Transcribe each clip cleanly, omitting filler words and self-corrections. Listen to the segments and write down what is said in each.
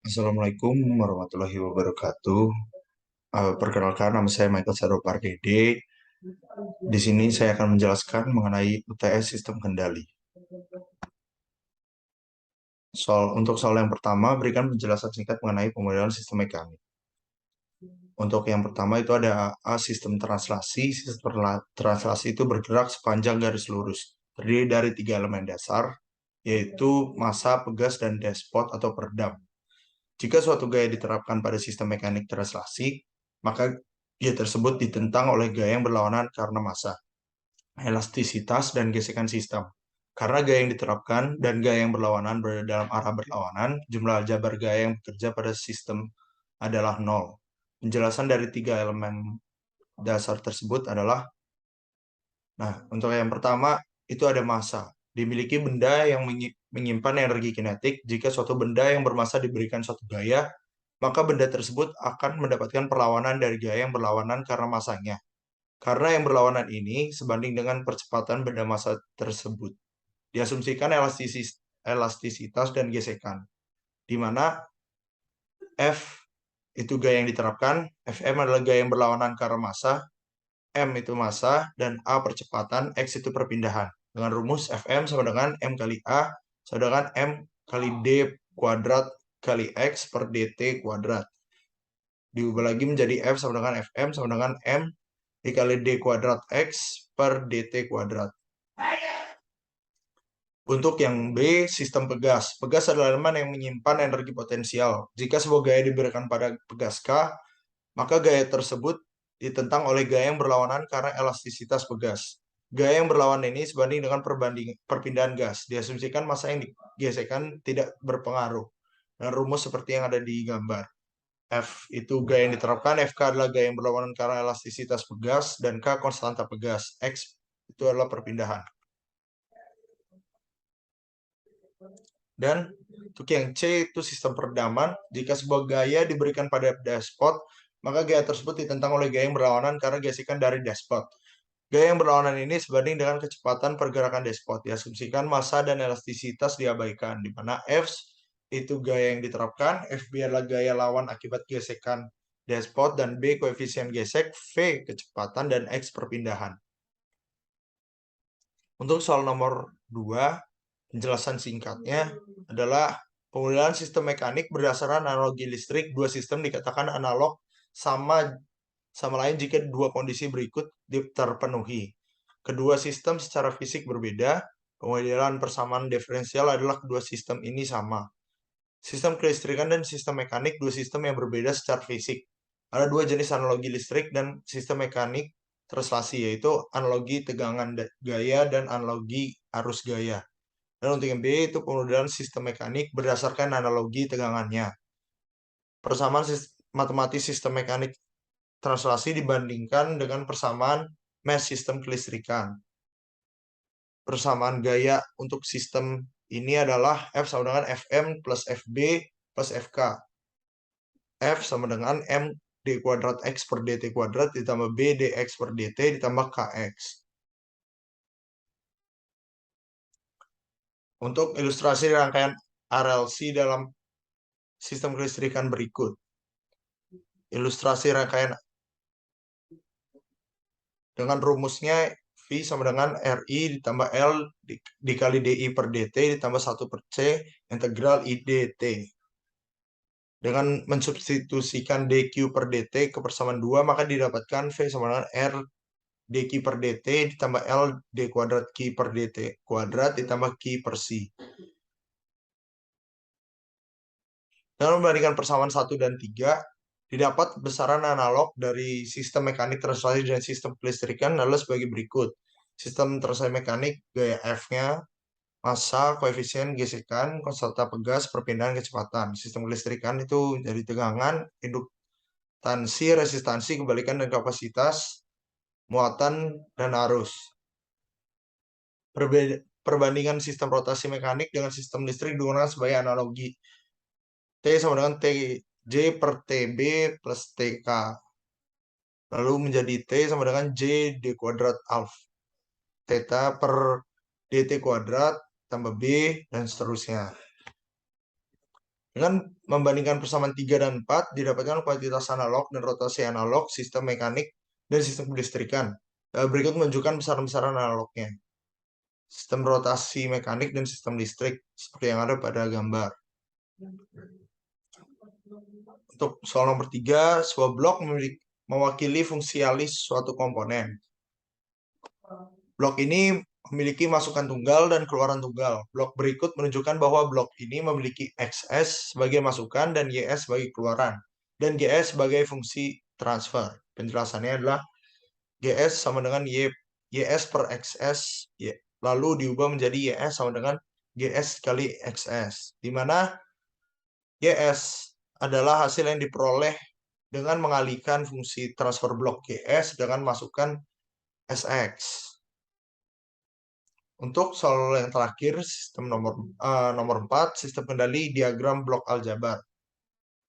Assalamualaikum warahmatullahi wabarakatuh. Perkenalkan, nama saya Michael Sadopardede. Di sini saya akan menjelaskan mengenai UTS sistem kendali. Untuk soal yang pertama, berikan penjelasan singkat mengenai pemodelan sistem mekanik. Untuk yang pertama itu ada sistem translasi. Sistem translasi itu bergerak sepanjang garis lurus, terdiri dari 3 elemen dasar, yaitu massa, pegas, dan despot atau peredam. Jika suatu gaya diterapkan pada sistem mekanik translasi, maka gaya tersebut ditentang oleh gaya yang berlawanan karena massa, elastisitas, dan gesekan sistem. Karena gaya yang diterapkan dan gaya yang berlawanan berada dalam arah berlawanan, jumlah aljabar gaya yang bekerja pada sistem adalah nol. Penjelasan dari 3 elemen dasar tersebut adalah, untuk yang pertama, itu ada massa. Dimiliki benda yang menyimpan energi kinetik. Jika suatu benda yang bermassa diberikan suatu gaya, maka benda tersebut akan mendapatkan perlawanan dari gaya yang berlawanan karena masanya. Karena yang berlawanan ini sebanding dengan percepatan benda massa tersebut. Diasumsikan elastisitas dan gesekan, di mana F itu gaya yang diterapkan, Fm adalah gaya yang berlawanan karena massa, M itu massa, dan A percepatan, X itu perpindahan. Dengan rumus Fm sama dengan M kali A, sama dengan M kali D kuadrat kali X per dt kuadrat. Diubah lagi menjadi F sama dengan Fm sama dengan M dikali D kuadrat X per dt kuadrat. Untuk yang B, sistem pegas. Pegas adalah elemen yang menyimpan energi potensial. Jika sebuah gaya diberikan pada pegas K, maka gaya tersebut ditentang oleh gaya yang berlawanan karena elastisitas pegas. Gaya yang berlawanan ini sebanding dengan perpindahan gas. Diasumsikan massa yang digesekkan tidak berpengaruh. Dan rumus seperti yang ada di gambar. F itu gaya yang diterapkan, Fk adalah gaya yang berlawanan karena elastisitas pegas, dan K konstanta pegas. X itu adalah perpindahan. Dan untuk yang C itu sistem peredaman. Jika sebuah gaya diberikan pada despot, maka gaya tersebut ditentang oleh gaya yang berlawanan karena gesekan dari despot. Gaya yang berlawanan ini sebanding dengan kecepatan pergerakan despot. Diasumsikan massa dan elastisitas diabaikan, di mana F itu gaya yang diterapkan, Fb adalah gaya lawan akibat gesekan despot, dan B koefisien gesek, V kecepatan, dan X perpindahan. Untuk soal nomor 2, penjelasan singkatnya adalah penggunaan sistem mekanik berdasarkan analogi listrik. Dua sistem dikatakan analog sama lain jika dua kondisi berikut terpenuhi. Kedua sistem secara fisik berbeda. Pemodelan persamaan diferensial adalah kedua sistem ini sama. Sistem kelistrikan dan sistem mekanik, dua sistem yang berbeda secara fisik. Ada dua jenis analogi listrik dan sistem mekanik translasi, yaitu analogi tegangan gaya dan analogi arus gaya. Dan untuk yang B itu pemodelan sistem mekanik berdasarkan analogi tegangannya. Persamaan matematis sistem mekanik translasi dibandingkan dengan persamaan mesh sistem kelistrikan. Persamaan gaya untuk sistem ini adalah F sama dengan Fm plus Fb plus Fk. F sama dengan M d kuadrat X per dt kuadrat ditambah B dx per dt ditambah Kx. Untuk ilustrasi rangkaian RLC dalam sistem kelistrikan berikut. Ilustrasi rangkaian dengan rumusnya V sama dengan RI ditambah L dikali DI per DT ditambah 1 per C integral I dt. Dengan mensubstitusikan DQ per DT ke persamaan 2, maka didapatkan V sama dengan R dQ per DT ditambah L D kuadrat Q per DT kuadrat ditambah Q per C. Dengan membandingkan persamaan 1 dan 3, didapat besaran analog dari sistem mekanik translasi dan sistem kelistrikan adalah sebagai berikut. Sistem translasi mekanik, gaya F-nya, massa, koefisien gesekan, konstanta pegas, perpindahan kecepatan. Sistem kelistrikan itu dari tegangan, induktansi, resistansi, kebalikan dan kapasitas, muatan, dan arus. Perbandingan sistem rotasi mekanik dengan sistem listrik digunakan sebagai analogi. T sama dengan TJ per TB plus TK. Lalu menjadi T sama dengan J D kuadrat alfa. Theta per DT kuadrat tambah B dan seterusnya. Dengan membandingkan persamaan 3 dan 4, didapatkan kuantitas analog dan rotasi analog, sistem mekanik, dan sistem kelistrikan. Berikut menunjukkan besaran-besaran analognya. Sistem rotasi mekanik dan sistem listrik, seperti yang ada pada gambar. Untuk soal nomor 3, sebuah blok mewakili fungsi alih suatu komponen. Blok ini memiliki masukan tunggal dan keluaran tunggal. Blok berikut menunjukkan bahwa blok ini memiliki XS sebagai masukan dan YS sebagai keluaran, dan GS sebagai fungsi transfer. Penjelasannya adalah GS sama dengan YS per XS, lalu diubah menjadi YS sama dengan GS kali XS, di mana YS adalah hasil yang diperoleh dengan mengalihkan fungsi transfer blok GS dengan masukan SX. Untuk soal yang terakhir, sistem nomor 4, sistem kendali diagram blok aljabar.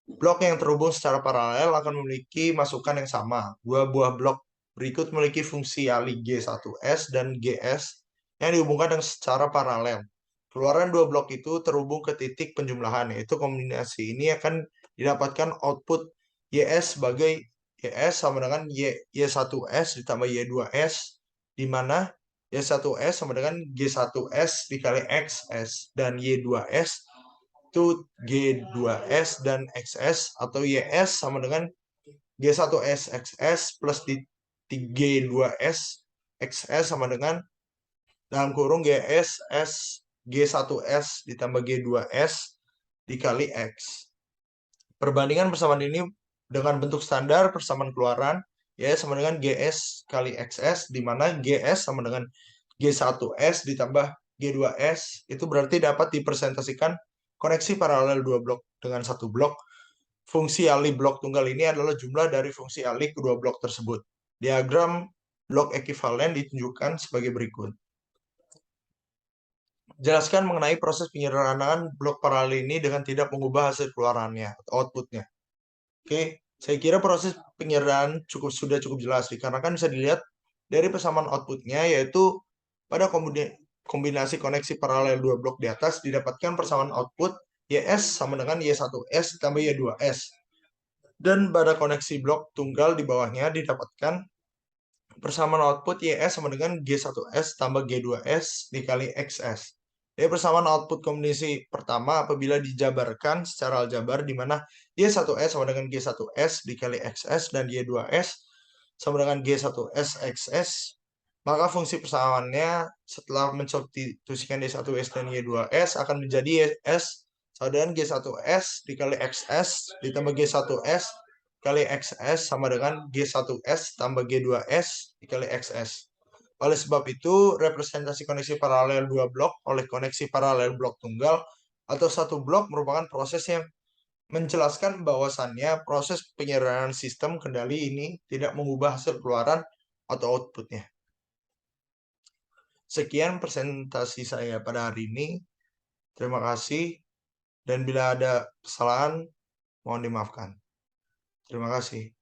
Blok yang terhubung secara paralel akan memiliki masukan yang sama. Dua buah blok berikut memiliki fungsi alih G1S dan GS yang dihubungkan dengan secara paralel. Keluaran dua blok itu terhubung ke titik penjumlahan, yaitu kombinasi ini akan didapatkan output YS sebagai YS sama dengan Y1S ditambah Y2S, di mana Y1S sama dengan G1S dikali XS, dan Y2S itu G2S dan XS, atau YS sama dengan G1S XS plus G2S XS sama dengan dalam kurung GS S G1S ditambah G2S dikali X. Perbandingan persamaan ini dengan bentuk standar persamaan keluaran YS sama dengan GS kali XS, di mana GS sama dengan G1S ditambah G2S, itu berarti dapat dipresentasikan koneksi paralel dua blok dengan satu blok. Fungsi alih blok tunggal ini adalah jumlah dari fungsi alih kedua blok tersebut. Diagram blok ekivalen ditunjukkan sebagai berikut. Jelaskan mengenai proses penyederhanaan blok paralel ini dengan tidak mengubah hasil keluarannya atau outputnya. Oke, saya kira proses penyederhanaan sudah cukup jelas, dikarenakan bisa dilihat dari persamaan outputnya, yaitu pada kombinasi koneksi paralel dua blok di atas didapatkan persamaan output YS sama dengan Y1S ditambah Y2S. Dan pada koneksi blok tunggal di bawahnya didapatkan persamaan output YS sama dengan G1S tambah G2S dikali XS. Jadi persamaan output kombinasi pertama apabila dijabarkan secara aljabar, di mana Y1S sama dengan G1S dikali XS dan Y2S sama dengan G1S XS, maka fungsi persamaannya setelah mensubstitusikan Y1S dan Y2S akan menjadi YS sama dengan G1S dikali XS ditambah G1S kali XS sama dengan G1S tambah G2S dikali XS. Oleh sebab itu, representasi koneksi paralel dua blok oleh koneksi paralel blok tunggal atau satu blok merupakan proses yang menjelaskan bahwasannya proses penyederhanaan sistem kendali ini tidak mengubah hasil keluaran atau outputnya. Sekian presentasi saya pada hari ini. Terima kasih, dan bila ada kesalahan mohon dimaafkan. Terima kasih.